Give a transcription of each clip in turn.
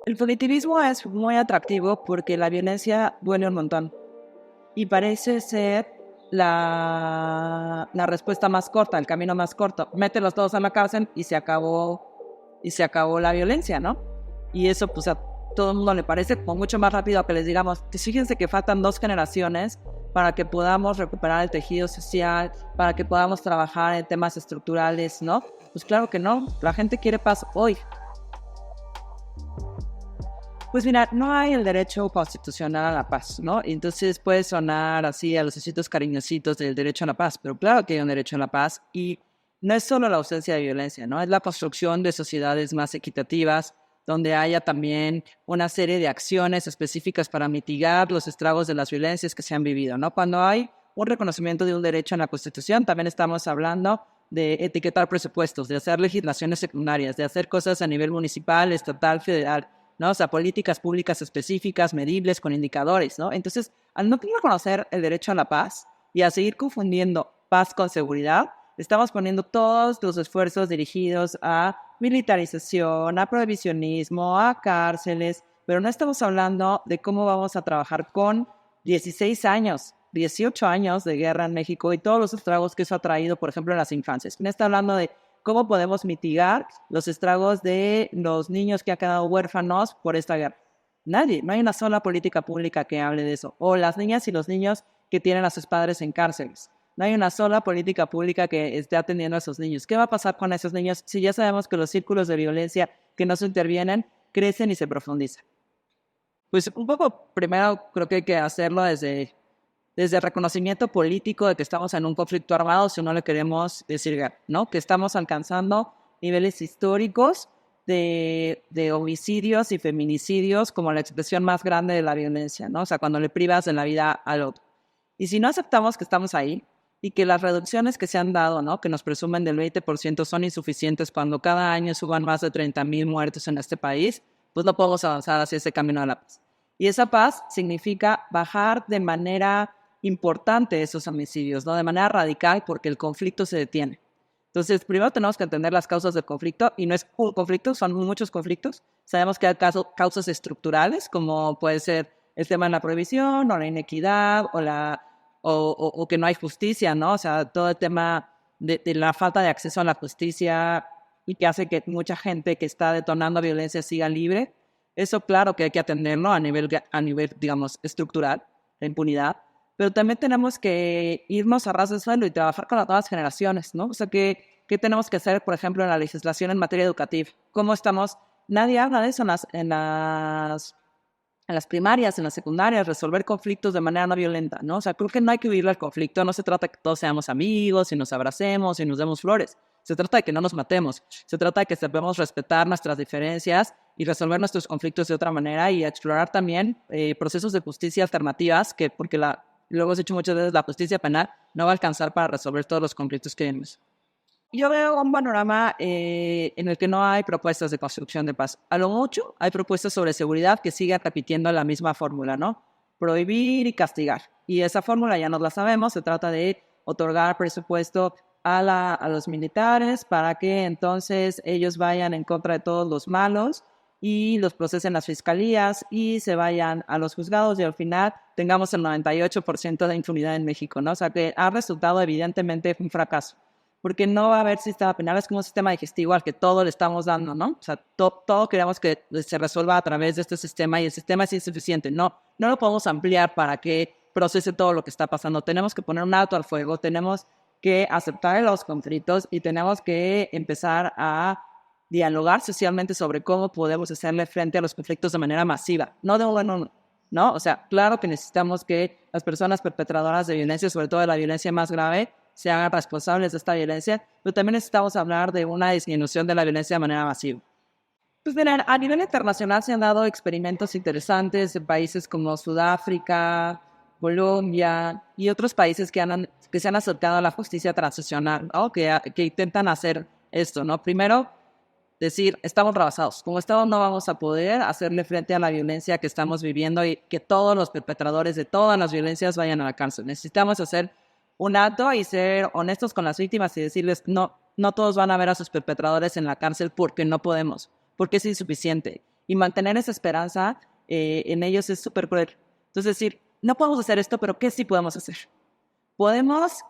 El punitivismo es muy atractivo porque la violencia duele un montón y parece ser la respuesta más corta, el camino más corto. Mételos todos a la cárcel y se acabó la violencia, ¿no? Y eso pues a todo el mundo le parece como mucho más rápido que les digamos, que fíjense que faltan 2 generaciones para que podamos recuperar el tejido social, para que podamos trabajar en temas estructurales, ¿no? Pues claro que no, la gente quiere paz hoy. Pues mira, no hay el derecho constitucional a la paz, ¿no? Entonces puede sonar así a los ositos cariñositos del derecho a la paz, pero claro que hay un derecho a la paz y no es solo la ausencia de violencia, ¿no? Es la construcción de sociedades más equitativas, donde haya también una serie de acciones específicas para mitigar los estragos de las violencias que se han vivido, ¿no? Cuando hay un reconocimiento de un derecho en la Constitución, también estamos hablando de etiquetar presupuestos, de hacer legislaciones secundarias, de hacer cosas a nivel municipal, estatal, federal, ¿no? O sea, políticas públicas específicas, medibles, con indicadores, ¿no? Entonces, al no reconocer el derecho a la paz y a seguir confundiendo paz con seguridad, estamos poniendo todos los esfuerzos dirigidos a militarización, a prohibicionismo, a cárceles, pero no estamos hablando de cómo vamos a trabajar con 16 años, 18 años de guerra en México y todos los estragos que eso ha traído, por ejemplo, en las infancias. No está hablando de cómo podemos mitigar los estragos de los niños que han quedado huérfanos por esta guerra. Nadie, no hay una sola política pública que hable de eso. O las niñas y los niños que tienen a sus padres en cárceles. No hay una sola política pública que esté atendiendo a esos niños. ¿Qué va a pasar con esos niños si ya sabemos que los círculos de violencia que no se intervienen crecen y se profundizan? Pues un poco, primero creo que hay que hacerlo desde el reconocimiento político de que estamos en un conflicto armado, si no le queremos decir, ¿no? Que estamos alcanzando niveles históricos de homicidios y feminicidios como la expresión más grande de la violencia, ¿no? O sea, cuando le privas de la vida al otro. Y si no aceptamos que estamos ahí y que las reducciones que se han dado, ¿no? Que nos presumen del 20% son insuficientes cuando cada año suban más de 30,000 muertos en este país, pues no podemos avanzar hacia ese camino a la paz. Y esa paz significa bajar de manera importante esos homicidios, ¿no? De manera radical, porque el conflicto se detiene. Entonces, primero tenemos que entender las causas del conflicto, y no es un conflicto, son muchos conflictos. Sabemos que hay causas estructurales, como puede ser el tema de la prohibición, o la inequidad, o que no hay justicia, ¿no? O sea, todo el tema de la falta de acceso a la justicia y que hace que mucha gente que está detonando violencia siga libre. Eso claro que hay que atenderlo a nivel, digamos, estructural, la impunidad, pero también tenemos que irnos a ras de suelo y trabajar con las nuevas generaciones, ¿no? O sea, ¿qué tenemos que hacer, por ejemplo, en la legislación en materia educativa? ¿Cómo estamos? Nadie habla de eso en las primarias, en las secundarias, resolver conflictos de manera no violenta, ¿no? O sea, creo que no hay que huirle al conflicto, no se trata de que todos seamos amigos y nos abracemos y nos demos flores, se trata de que no nos matemos, se trata de que sepamos respetar nuestras diferencias y resolver nuestros conflictos de otra manera y explorar también procesos de justicia alternativas, porque lo hemos dicho muchas veces, la justicia penal no va a alcanzar para resolver todos los conflictos que tenemos. Yo veo un panorama en el que no hay propuestas de construcción de paz. A lo mucho hay propuestas sobre seguridad que siguen repitiendo la misma fórmula, ¿no? Prohibir y castigar. Y esa fórmula ya no la sabemos. Se trata de otorgar presupuesto a los militares para que entonces ellos vayan en contra de todos los malos y los procesen las fiscalías y se vayan a los juzgados y al final tengamos el 98% de impunidad en México, ¿no? O sea que ha resultado evidentemente un fracaso porque no va a haber sistema penal, es como un sistema digestivo al que todo le estamos dando, ¿no? O sea, todo queremos que se resuelva a través de este sistema y el sistema es insuficiente. No lo podemos ampliar para que procese todo lo que está pasando. Tenemos que poner un alto al fuego, tenemos que aceptar los conflictos y tenemos que empezar a dialogar socialmente sobre cómo podemos hacerle frente a los conflictos de manera masiva, no de uno en uno, ¿no? O sea, claro que necesitamos que las personas perpetradoras de violencia, sobre todo de la violencia más grave, se hagan responsables de esta violencia, pero también necesitamos hablar de una disminución de la violencia de manera masiva. Pues miren, a nivel internacional se han dado experimentos interesantes en países como Sudáfrica, Colombia y otros países que se han acercado a la justicia transicional, ¿no? Que intentan hacer esto, ¿no? Primero, decir, estamos rebasados. Como Estado no vamos a poder hacerle frente a la violencia que estamos viviendo y que todos los perpetradores de todas las violencias vayan a la cárcel. Necesitamos hacer un acto y ser honestos con las víctimas y decirles, no, no todos van a ver a sus perpetradores en la cárcel porque no podemos, porque es insuficiente. Y mantener esa esperanza en ellos es súper cruel. Entonces decir, no podemos hacer esto, pero ¿qué sí podemos hacer? Podemos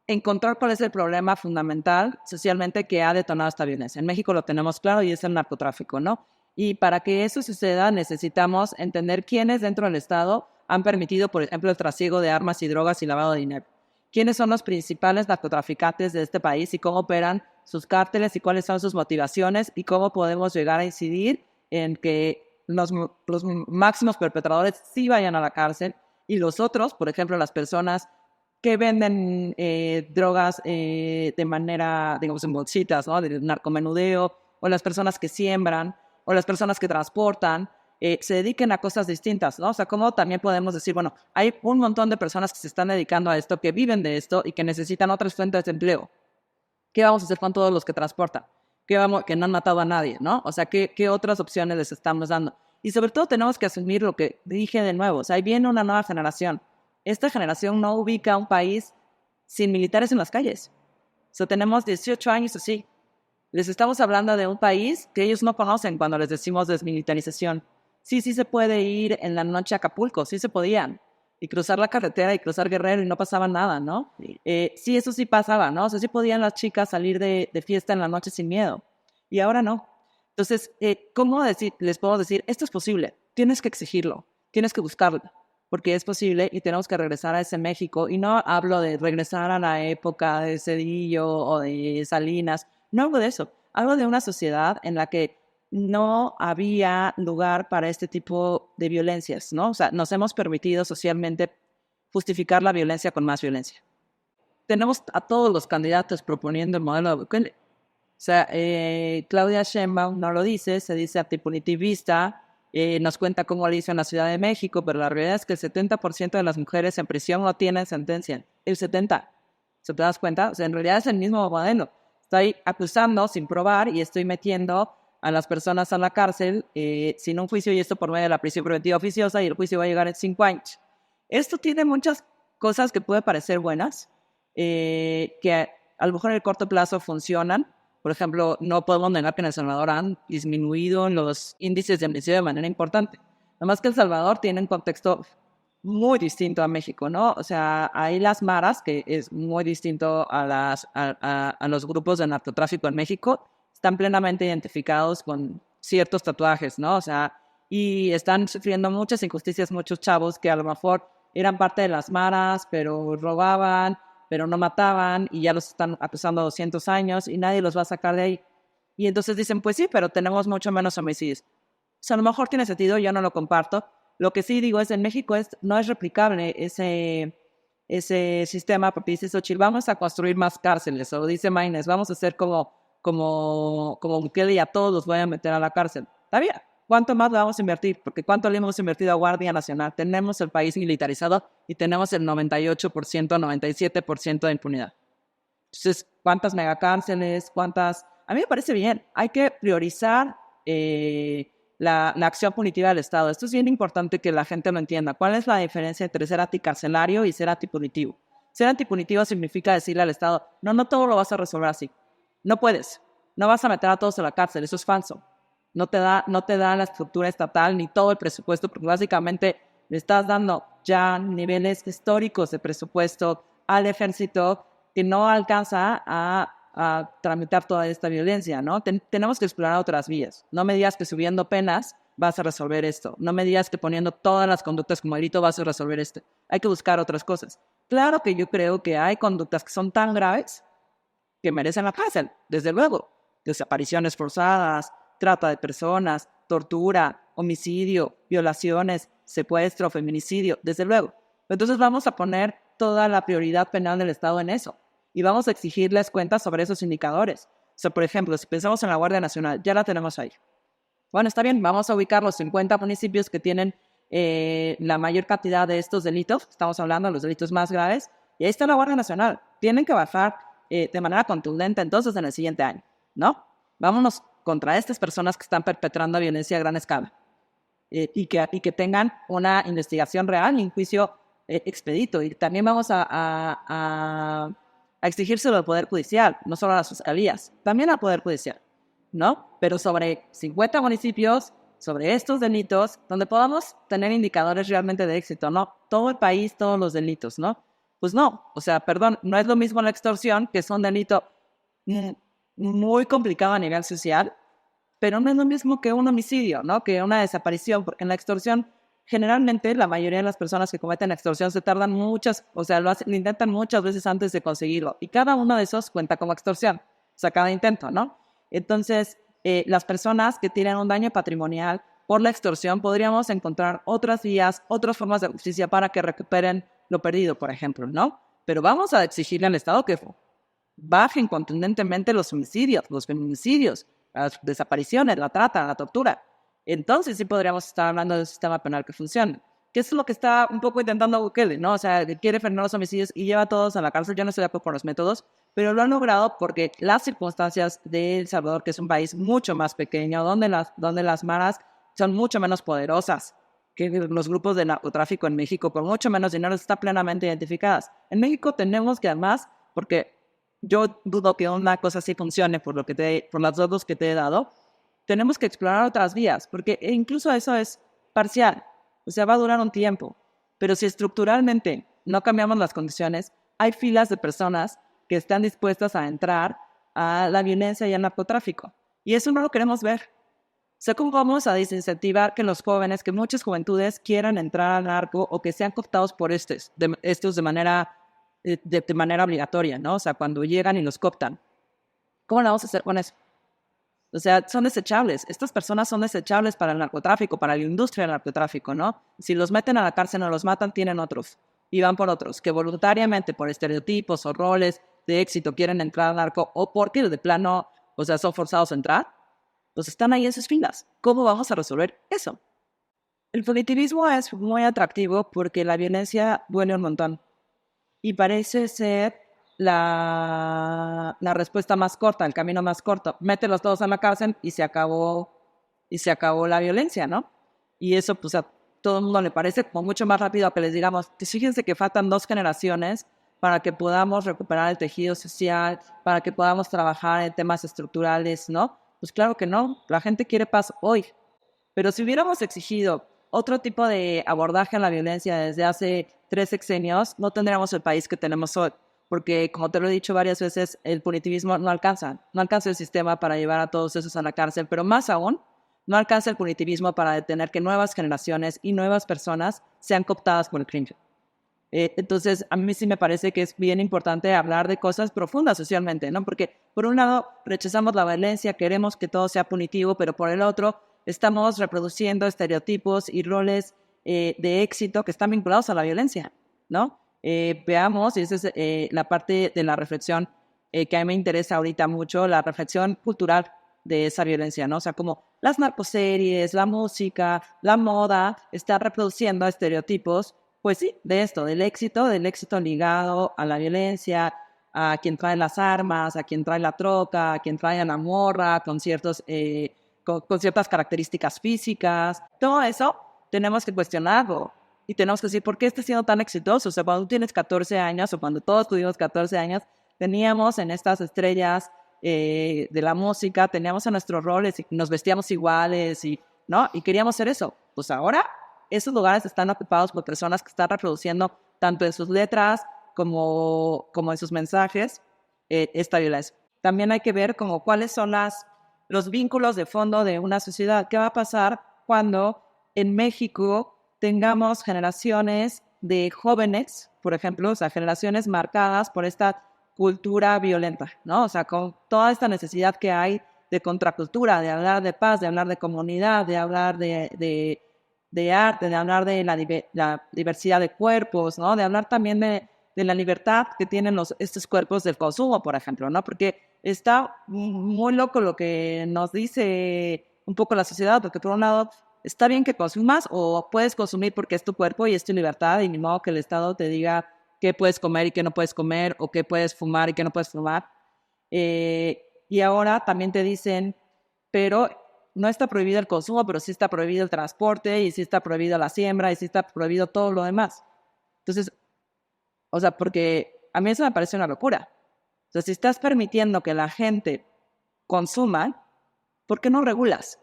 encontrar cuál es el problema fundamental socialmente que ha detonado esta violencia. En México lo tenemos claro y es el narcotráfico, ¿no? Y para que eso suceda necesitamos entender quiénes dentro del Estado han permitido, por ejemplo, el trasiego de armas y drogas y lavado de dinero. ¿Quiénes son los principales narcotraficantes de este país y cómo operan sus cárteles y cuáles son sus motivaciones y cómo podemos llegar a incidir en que los máximos perpetradores sí vayan a la cárcel y los otros, por ejemplo, las personas que venden drogas de manera, digamos, en bolsitas, ¿no? De narcomenudeo, o las personas que siembran, o las personas que transportan, se dediquen a cosas distintas, ¿no? O sea, como también podemos decir, bueno, hay un montón de personas que se están dedicando a esto, que viven de esto y que necesitan otras fuentes de empleo. ¿Qué vamos a hacer con todos los que transportan? Que no han matado a nadie, ¿no? O sea, ¿qué otras opciones les estamos dando? Y sobre todo tenemos que asumir lo que dije de nuevo, o sea, ahí viene una nueva generación. Esta generación no ubica un país sin militares en las calles. O sea, tenemos 18 años así. Les estamos hablando de un país que ellos no conocen cuando les decimos desmilitarización. Sí, sí se puede ir en la noche a Acapulco, sí se podían. Y cruzar la carretera y cruzar Guerrero y no pasaba nada, ¿no? Sí, eso sí pasaba, ¿no? O sea, sí podían las chicas salir de fiesta en la noche sin miedo. Y ahora no. Entonces, ¿cómo les puedo decir? Esto es posible. Tienes que exigirlo. Tienes que buscarlo. Porque es posible y tenemos que regresar a ese México. Y no hablo de regresar a la época de Cedillo o de Salinas. No hablo de eso. Hablo de una sociedad en la que no había lugar para este tipo de violencias, ¿no? O sea, nos hemos permitido socialmente justificar la violencia con más violencia. Tenemos a todos los candidatos proponiendo el modelo de Bukele. O sea, Claudia Sheinbaum no lo dice, se dice antipunitivista, nos cuenta cómo lo hizo en la Ciudad de México, pero la realidad es que el 70% de las mujeres en prisión no tienen sentencia. El 70%. ¿Se te das cuenta? O sea, en realidad es el mismo modelo. Estoy acusando sin probar y estoy metiendo a las personas a la cárcel sin un juicio y esto por medio de la prisión preventiva oficiosa y el juicio va a llegar en 5 años. Esto tiene muchas cosas que pueden parecer buenas, que a lo mejor en el corto plazo funcionan. Por ejemplo, no podemos negar que en El Salvador han disminuido los índices de homicidio de manera importante. Nada más que El Salvador tiene un contexto muy distinto a México, ¿no? O sea, hay las maras, que es muy distinto a los grupos de narcotráfico en México, están plenamente identificados con ciertos tatuajes, ¿no? O sea, y están sufriendo muchas injusticias, muchos chavos que a lo mejor eran parte de las maras, pero robaban, pero no mataban y ya los están acusando 200 años y nadie los va a sacar de ahí. Y entonces dicen, pues sí, pero tenemos mucho menos homicidios. O sea, a lo mejor tiene sentido, yo no lo comparto. Lo que sí digo es, en México no es replicable ese sistema, porque dice Xochitl, vamos a construir más cárceles, o dice Maynes, vamos a hacer como Bukele y a todos los voy a meter a la cárcel. Está bien. ¿Cuánto más le vamos a invertir? Porque ¿cuánto le hemos invertido a Guardia Nacional? Tenemos el país militarizado y tenemos el 98%, 97% de impunidad. Entonces, ¿cuántas megacárceles? ¿Cuántas? A mí me parece bien. Hay que priorizar la acción punitiva del Estado. Esto es bien importante que la gente lo entienda. ¿Cuál es la diferencia entre ser anticarcelario y ser antipunitivo? Ser antipunitivo significa decirle al Estado, no todo lo vas a resolver así. No puedes. No vas a meter a todos a la cárcel. Eso es falso. No te da la estructura estatal ni todo el presupuesto, porque básicamente le estás dando ya niveles históricos de presupuesto al ejército que no alcanza a tramitar toda esta violencia, ¿no? Tenemos que explorar otras vías. No me digas que subiendo penas vas a resolver esto. No me digas que poniendo todas las conductas como delito vas a resolver esto. Hay que buscar otras cosas. Claro que yo creo que hay conductas que son tan graves que merecen la cárcel, desde luego. Desapariciones forzadas, trata de personas, tortura, homicidio, violaciones, secuestro, feminicidio, desde luego. Entonces vamos a poner toda la prioridad penal del Estado en eso y vamos a exigirles cuentas sobre esos indicadores. O sea, por ejemplo, si pensamos en la Guardia Nacional, ya la tenemos ahí. Bueno, está bien, vamos a ubicar los 50 municipios que tienen la mayor cantidad de estos delitos, estamos hablando de los delitos más graves, y ahí está la Guardia Nacional. Tienen que bajar de manera contundente entonces en el siguiente año, ¿no? Vámonos contra estas personas que están perpetrando violencia a gran escala y que tengan una investigación real y un juicio expedito. Y también vamos a exigírselo al Poder Judicial, no solo a las fiscalías, también al Poder Judicial, ¿no? Pero sobre 50 municipios sobre estos delitos, donde podamos tener indicadores realmente de éxito, ¿no? Todo el país, todos los delitos, ¿no? Pues no, o sea, perdón, no es lo mismo la extorsión, que es un delito muy complicado a nivel social, pero no es lo mismo que un homicidio, ¿no? Que una desaparición, porque en la extorsión, generalmente la mayoría de las personas que cometen extorsión se tardan muchas, o sea, lo intentan muchas veces antes de conseguirlo, y cada uno de esos cuenta como extorsión, o sea, cada intento, ¿no? Entonces, las personas que tienen un daño patrimonial por la extorsión, podríamos encontrar otras vías, otras formas de justicia para que recuperen lo perdido, por ejemplo, ¿no? Pero vamos a exigirle al Estado que bajen contundentemente los homicidios, los feminicidios, las desapariciones, la trata, la tortura. Entonces sí podríamos estar hablando de un sistema penal que funcione. Que es lo que está un poco intentando Bukele, ¿no? O sea, que quiere frenar los homicidios y lleva a todos a la cárcel. Yo no estoy de acuerdo con los métodos, pero lo han logrado porque las circunstancias de El Salvador, que es un país mucho más pequeño, donde las maras son mucho menos poderosas que los grupos de narcotráfico en México, con mucho menos dinero, están plenamente identificadas. En México tenemos que además, porque yo dudo que una cosa así funcione por las dos que te he dado, tenemos que explorar otras vías, porque incluso eso es parcial, o sea, va a durar un tiempo, pero si estructuralmente no cambiamos las condiciones, hay filas de personas que están dispuestas a entrar a la violencia y al narcotráfico, y eso no lo queremos ver. O sea, ¿cómo vamos a desincentivar que los jóvenes, que muchas juventudes quieran entrar al narco o que sean cooptados por estos de manera obligatoria, ¿no? O sea, cuando llegan y los cooptan. ¿Cómo lo vamos a hacer con eso? O sea, son desechables. Estas personas son desechables para el narcotráfico, para la industria del narcotráfico, ¿no? Si los meten a la cárcel o los matan, tienen otros. Y van por otros, que voluntariamente, por estereotipos o roles de éxito, quieren entrar al narco o porque de plano, o sea, son forzados a entrar, pues están ahí en sus filas. ¿Cómo vamos a resolver eso? El punitivismo es muy atractivo porque la violencia duele un montón. Y parece ser la respuesta más corta, el camino más corto. Mételos todos a la cárcel y se acabó la violencia, ¿no? Y eso pues a todo el mundo le parece como mucho más rápido que les digamos, fíjense que faltan 2 generaciones para que podamos recuperar el tejido social, para que podamos trabajar en temas estructurales, ¿no? Pues claro que no, la gente quiere paz hoy. Pero si hubiéramos exigido otro tipo de abordaje a la violencia desde hace 3 sexenios, no tendríamos el país que tenemos hoy. Porque, como te lo he dicho varias veces, el punitivismo no alcanza el sistema para llevar a todos esos a la cárcel, pero más aún, no alcanza el punitivismo para detener que nuevas generaciones y nuevas personas sean cooptadas por el crimen. Entonces, a mí sí me parece que es bien importante hablar de cosas profundas socialmente, ¿no? Porque, por un lado, rechazamos la violencia, queremos que todo sea punitivo, pero por el otro, estamos reproduciendo estereotipos y roles de éxito que están vinculados a la violencia, ¿no? Veamos, y esa es la parte de la reflexión que a mí me interesa ahorita mucho, la reflexión cultural de esa violencia, ¿no? O sea, como las narcoseries, la música, la moda, están reproduciendo estereotipos, pues sí, de esto, del éxito ligado a la violencia, a quien trae las armas, a quien trae la troca, a quien trae a la morra, con ciertas características físicas. Todo eso tenemos que cuestionarlo y tenemos que decir, ¿por qué está siendo tan exitoso? O sea, cuando tú tienes 14 años o cuando todos tuvimos 14 años, teníamos en estas estrellas de la música, teníamos en nuestros roles y nos vestíamos iguales ¿no? Y queríamos hacer eso. Pues ahora esos lugares están ocupados por personas que están reproduciendo tanto en sus letras como en sus mensajes esta violencia. También hay que ver como cuáles son los vínculos de fondo de una sociedad. ¿Qué va a pasar cuando en México tengamos generaciones de jóvenes, por ejemplo, o sea, generaciones marcadas por esta cultura violenta, ¿no? O sea, con toda esta necesidad que hay de contracultura, de hablar de paz, de hablar de comunidad, de hablar de arte, de hablar de la diversidad de cuerpos, ¿no? De hablar también de la libertad que tienen estos cuerpos del consumo, por ejemplo, ¿no? Porque está muy loco lo que nos dice un poco la sociedad, porque por un lado está bien que consumas o puedes consumir porque es tu cuerpo y es tu libertad y ni modo que el Estado te diga qué puedes comer y qué no puedes comer o qué puedes fumar y qué no puedes fumar. Y ahora también te dicen, pero no está prohibido el consumo, pero sí está prohibido el transporte y sí está prohibido la siembra y sí está prohibido todo lo demás. Entonces, o sea, porque a mí eso me parece una locura. O sea, si estás permitiendo que la gente consuma, ¿por qué no regulas?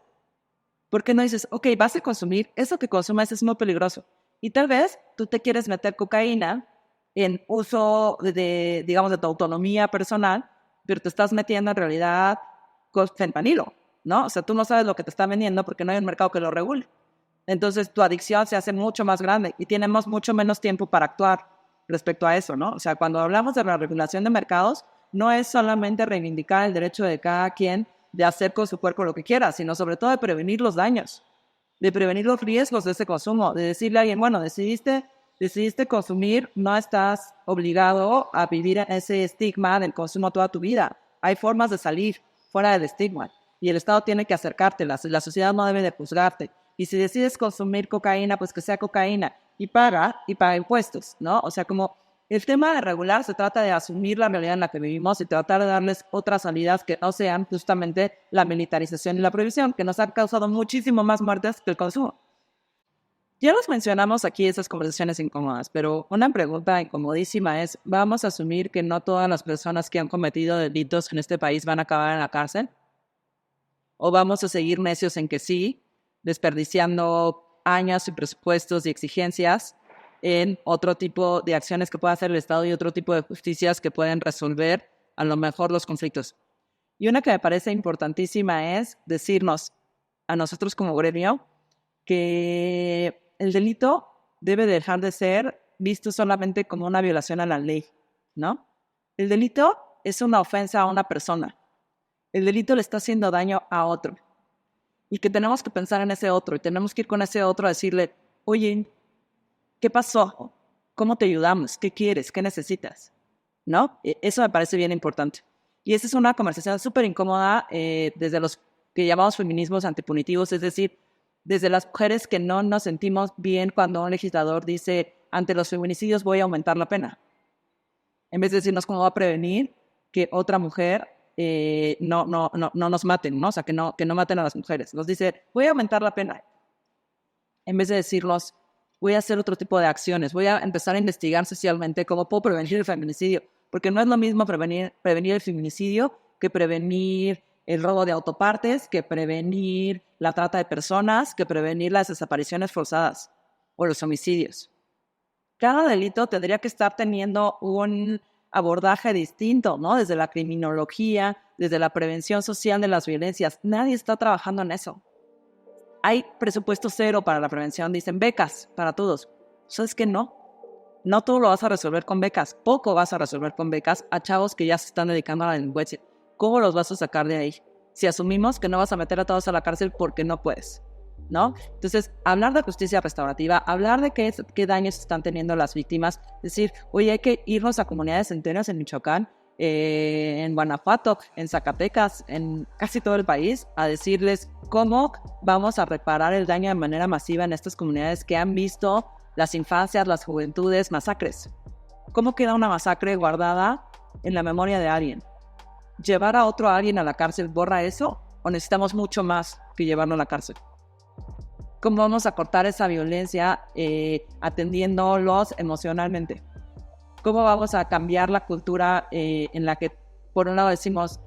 ¿Por qué no dices, ok, vas a consumir, eso que consumes es muy peligroso? Y tal vez tú te quieres meter cocaína en uso digamos, de tu autonomía personal, pero te estás metiendo en realidad con fentanilo, ¿no? O sea, tú no sabes lo que te está vendiendo porque no hay un mercado que lo regule. Entonces tu adicción se hace mucho más grande y tenemos mucho menos tiempo para actuar respecto a eso, ¿no? O sea, cuando hablamos de la regulación de mercados, no es solamente reivindicar el derecho de cada quien de hacer con su cuerpo lo que quiera, sino sobre todo de prevenir los daños, de prevenir los riesgos de ese consumo, de decirle a alguien, bueno, decidiste consumir, no estás obligado a vivir en ese estigma del consumo toda tu vida. Hay formas de salir fuera del estigma y el Estado tiene que acercarte, la sociedad no debe de juzgarte. Y si decides consumir cocaína, pues que sea cocaína y paga impuestos, ¿no? O sea, como el tema de regular se trata de asumir la realidad en la que vivimos y tratar de darles otras salidas que no sean justamente la militarización y la prohibición, que nos han causado muchísimo más muertes que el consumo. Ya los mencionamos aquí esas conversaciones incómodas, pero una pregunta incomodísima es, ¿vamos a asumir que no todas las personas que han cometido delitos en este país van a acabar en la cárcel? ¿O vamos a seguir necios en que sí, desperdiciando años y presupuestos y exigencias en otro tipo de acciones que pueda hacer el Estado y otro tipo de justicias que pueden resolver a lo mejor los conflictos? Y una que me parece importantísima es decirnos a nosotros como gremio que el delito debe dejar de ser visto solamente como una violación a la ley, ¿no? El delito es una ofensa a una persona. El delito le está haciendo daño a otro. Y que tenemos que pensar en ese otro y tenemos que ir con ese otro a decirle, oye, ¿qué pasó? ¿Cómo te ayudamos? ¿Qué quieres? ¿Qué necesitas? ¿No? Eso me parece bien importante. Y esa es una conversación súper incómoda desde los que llamamos feminismos antipunitivos, es decir, desde las mujeres que no nos sentimos bien cuando un legislador dice, ante los feminicidios voy a aumentar la pena. En vez de decirnos cómo va a prevenir que otra mujer no nos maten, ¿no? O sea, que no maten a las mujeres. Nos dice, voy a aumentar la pena. En vez de decirnos, voy a hacer otro tipo de acciones, voy a empezar a investigar socialmente cómo puedo prevenir el feminicidio. Porque no es lo mismo prevenir el feminicidio que prevenir el robo de autopartes, que prevenir la trata de personas, que prevenir las desapariciones forzadas o los homicidios. Cada delito tendría que estar teniendo un abordaje distinto, ¿no? Desde la criminología, desde la prevención social de las violencias. Nadie está trabajando en eso. Hay presupuesto cero para la prevención, dicen becas para todos. ¿Sabes qué? No todo lo vas a resolver con becas. Poco vas a resolver con becas a chavos que ya se están dedicando a la delincuencia. ¿Cómo los vas a sacar de ahí? Si asumimos que no vas a meter a todos a la cárcel porque no puedes, ¿no? Entonces, hablar de justicia restaurativa, hablar de qué daños están teniendo las víctimas, decir, oye, hay que irnos a comunidades enteras en Michoacán, en Guanajuato, en Zacatecas, en casi todo el país, a decirles cómo vamos a reparar el daño de manera masiva en estas comunidades que han visto las infancias, las juventudes, masacres. ¿Cómo queda una masacre guardada en la memoria de alguien? ¿Llevar a otro alguien a la cárcel borra eso? ¿O necesitamos mucho más que llevarlo a la cárcel? ¿Cómo vamos a cortar esa violencia atendiéndolos emocionalmente? ¿Cómo vamos a cambiar la cultura en la que, por un lado, decimos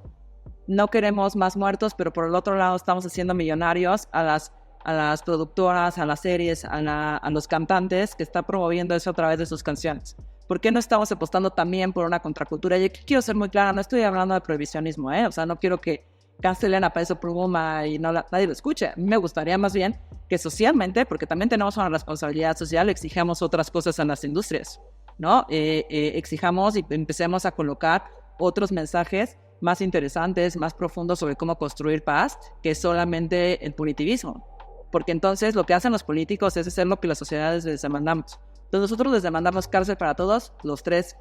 no queremos más muertos, pero por el otro lado estamos haciendo millonarios a las productoras, a las series, a los cantantes que están promoviendo eso a través de sus canciones? ¿Por qué no estamos apostando también por una contracultura? Y aquí quiero ser muy clara, no estoy hablando de prohibicionismo, O sea, no quiero que cancelen a Peso Pluma y nadie lo escuche. A mí me gustaría más bien que socialmente, porque también tenemos una responsabilidad social, exijamos otras cosas en las industrias, ¿no? Exijamos y empecemos a colocar otros mensajes más interesantes, más profundos sobre cómo construir paz, que solamente el punitivismo. Porque entonces lo que hacen los políticos es hacer lo que las sociedades les demandamos. Entonces nosotros les demandamos cárcel para todos, los tres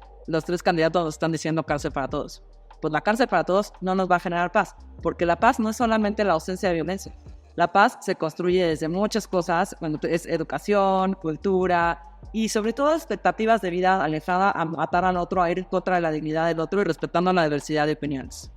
candidatos nos están diciendo cárcel para todos. Pues la cárcel para todos no nos va a generar paz, porque la paz no es solamente la ausencia de violencia. La paz se construye desde muchas cosas, cuando es educación, cultura y sobre todo expectativas de vida alejada a matar al otro, a ir contra la dignidad del otro y respetando la diversidad de opiniones.